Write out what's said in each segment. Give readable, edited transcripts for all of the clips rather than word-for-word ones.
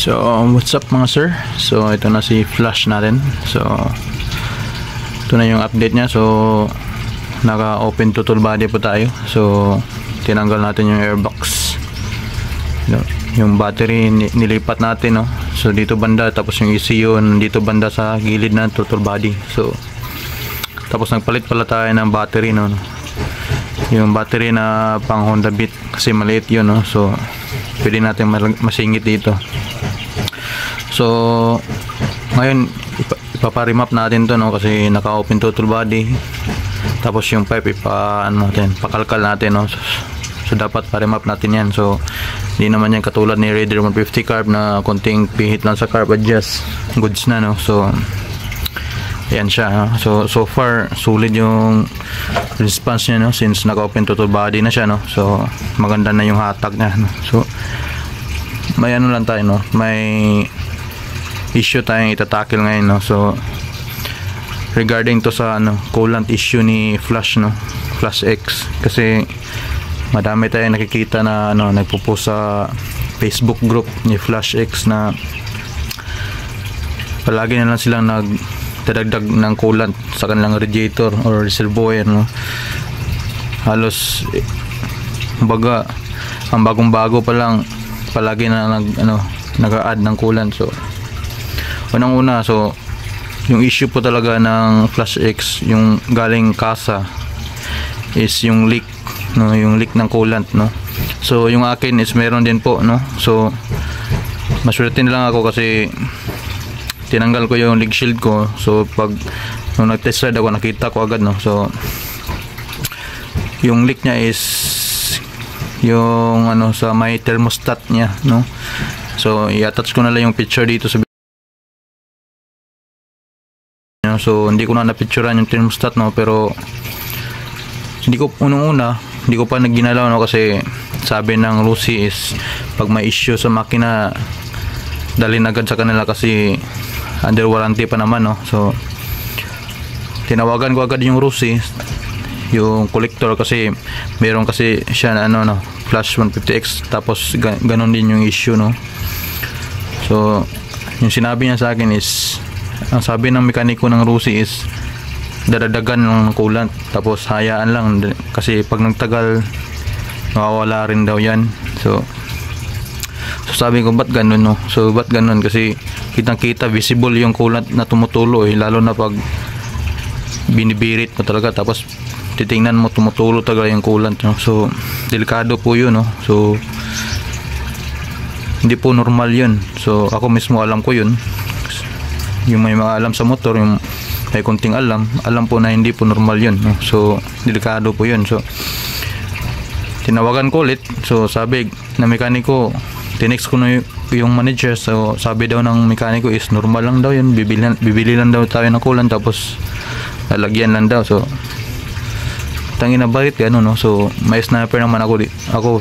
So what's up mga sir? So ito na si flash natin. So ito na yung update nya. So naka open total body po tayo. So tinanggal natin yung airbox, yung battery nilipat natin, no? So dito banda, tapos yung ECU dito banda sa gilid ng total body. So tapos nagpalit pala tayo ng battery, no? Yung battery na pang Honda Beat kasi maliit yun, no? So pwede natin masingit dito. So ngayon ipaparimap natin to, no? Kasi naka open total body. Tapos yung pipe pakalkal natin, no? So dapat parimap natin yan. So hindi naman yan katulad ni Raider 150 carb na konting pihit lang sa carb adjust, goods na, no? So ayan siya, no? So far solid yung response niya, no? Since naka open total body na siya, no? So maganda na yung hatag niya, no? So may ano lang tayo, no? May issue tayong itatakil ngayon, no? So regarding to sa coolant issue ni Flash, no? Flash X, kasi madami tayong nakikita na nagpo-post sa Facebook group ni Flash X na palagi na lang silang nagdadagdag ng coolant sa kanilang radiator or reservoir, no? Halos baga ang bagong-bago pa lang palagi na nag-add ng coolant. So unang-una, so yung issue po talaga ng Flash X, yung galing kasa, is yung leak, no? Yung leak ng coolant, no? So yung akin is meron din po, no? So maswerte lang ako kasi tinanggal ko yung leak shield ko. So pag nung nag-test ride ako, nakita ko agad, no? So yung leak niya is yung sa may thermostat niya, no? So i-attach ko na lang yung picture dito sa video. So hindi ko na na-picturean yung thermostat, no? Pero hindi ko hindi ko pa nagginalaw, no? Kasi sabi ng Lucy is pag may issue sa makina dalhin agad sa kanila kasi under warranty pa naman, no? So tinawagan ko agad yung Lucy, yung collector, kasi meron kasi siya na Flash 150X, tapos ganon din yung issue, no? So yung sinabi niya sa akin is, ang sabi ng mekaniko ng Rusi is dadagdagan ng coolant, tapos hayaan lang kasi pag nagtagal nawawala rin daw yan. So sabi ko, ba't ganun, no? So ba't ganun? Kasi kitang kita visible yung coolant na tumutulo, lalo na pag binibirit mo talaga, tapos titingnan mo tumutulo talaga yung coolant, no? So delikado po yun, no? So hindi po normal yun. So ako mismo alam ko yun. Yung may mga alam sa motor, yung may konting alam po na hindi po normal yun, no? So delikado po yun. So tinawagan ko ulit. So sabi na mekaniko, tinext ko na yung manager. So sabi daw ng mekaniko is normal lang daw yun, bibili lang daw tayo ng coolant, tapos lalagyan lang daw. So tangina, bakit gano'n, no? So may sniper naman ako,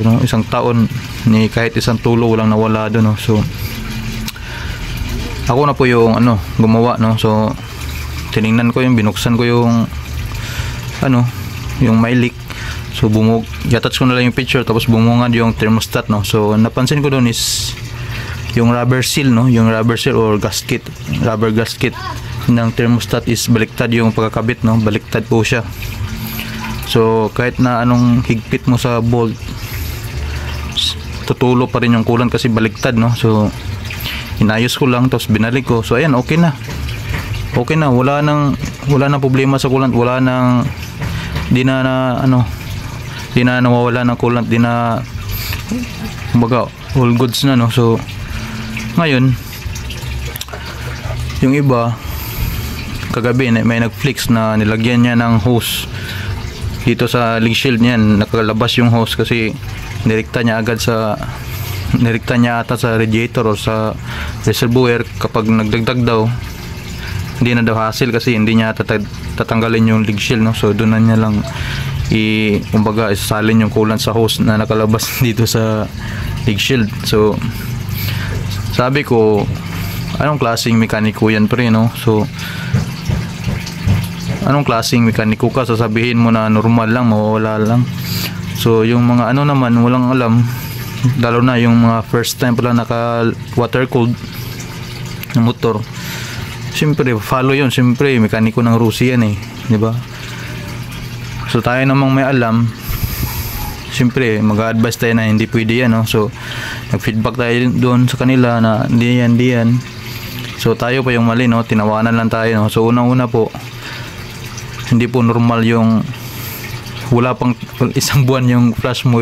no? Isang taon ni kahit isang tulo walang nawala doon, no? So ako na po yung gumawa, no? So tiningnan ko binuksan ko yung yung may leak. So i-attach ko na lang yung picture, tapos bumungad yung thermostat, no? So napansin ko doon is yung rubber seal, no? Yung rubber seal or gasket, rubber gasket ng thermostat is baliktad yung pagkakabit, no? Baliktad po siya. So kahit na anong higpit mo sa bolt, tutulo pa rin yung coolant kasi baliktad, no? So inayos ko lang, tapos binalik ko. So ayan, okay na, wala nang problema sa coolant, di na nawawala ng coolant, di na kumbaga all goods na, no? So ngayon yung iba kagabi may nag-flex na nilagyan niya ng hose dito sa leak shield niyan, nakalabas yung hose kasi nirekta niya ata sa radiator o sa reservoir. Kapag nagdagdag daw, hindi na daw hassle kasi hindi niya tatanggalin yung leak shield, no? So doon na niya lang kumbaga isasalin yung coolant sa hose na nakalabas dito sa leak shield. So sabi ko, anong klaseng mekaniko yan, pre, no? So anong klaseng mekaniko ka, sasabihin mo na normal lang, mawawala lang. So yung mga naman walang alam, lalo na yung mga first time pa lang naka water cooled na motor, siyempre follow yun, siyempre mekaniko ng Rusi yan di ba? So tayo namang may alam, siyempre mag-advise tayo na hindi pwede yan, so nag-feedback tayo doon sa kanila na hindi yan. So tayo pa yung mali, tinawanan lang tayo, so unang-una po, hindi po normal yung wala pang isang buwan yung flash mo,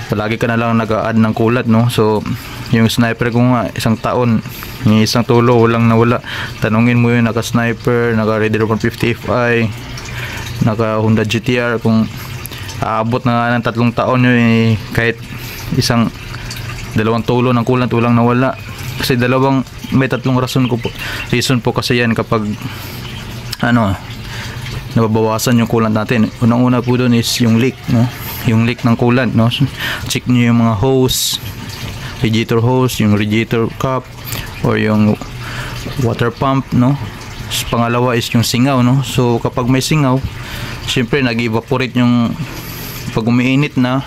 palagi ka na lang nag-a-add ng kulat, so yung sniper ko nga isang taon, yung isang tulo walang nawala. Tanungin mo yung naka-sniper, naka-Raider 150 Fi, naka Honda GTR, kung aabot na ng 3 taon yun, kahit dalawang tulo ng kulat walang nawala. Kasi may 3 reason po kasi yan kapag nababawasan yung coolant natin. Unang-una po doon is yung leak, yung leak ng coolant, check nyo yung mga hose, radiator hose, yung radiator cap, or yung water pump, Pangalawa is yung singaw, so kapag may singaw, syempre nag-evaporate yung pag umiinit na,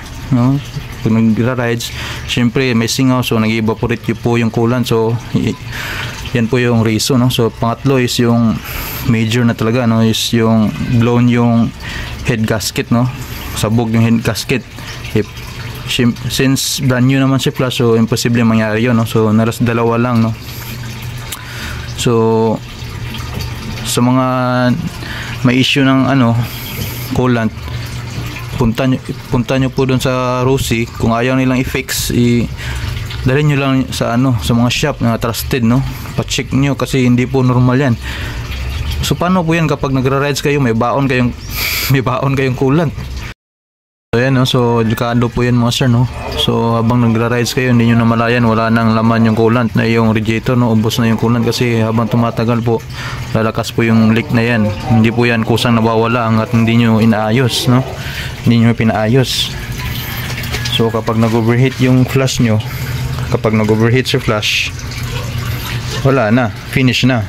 pag nagra-rides, syempre may singaw, so nag-evaporate po yung coolant. So yan po yung reason, so pangatlo is yung major na talaga, is yung blown yung head gasket, sabog yung head gasket. Since brand new naman si Flash, so imposible mangyari yun, so naras dalawa lang, so sa mga may issue ng coolant, punta nyo po doon sa Rusi. Kung ayaw nilang i-fix, dalhin nyo lang sa sa mga shop na trusted, pa-check nyo kasi hindi po normal yan. So paano po yan kapag nagra-rides kayo, may baon kayong coolant? So yan, so delikado po yan mga sir, so habang nagra-rides kayo, hindi nyo namalayan, wala nang laman yung coolant na yung radiator, ubos na yung coolant kasi habang tumatagal po, lalakas po yung leak na yan. Hindi po yan kusang nawawala hanggat hindi nyo inaayos, hindi nyo pinaayos. So kapag nag-overheat yung flash nyo, kapag nag-overheat si flash, wala na, finish na,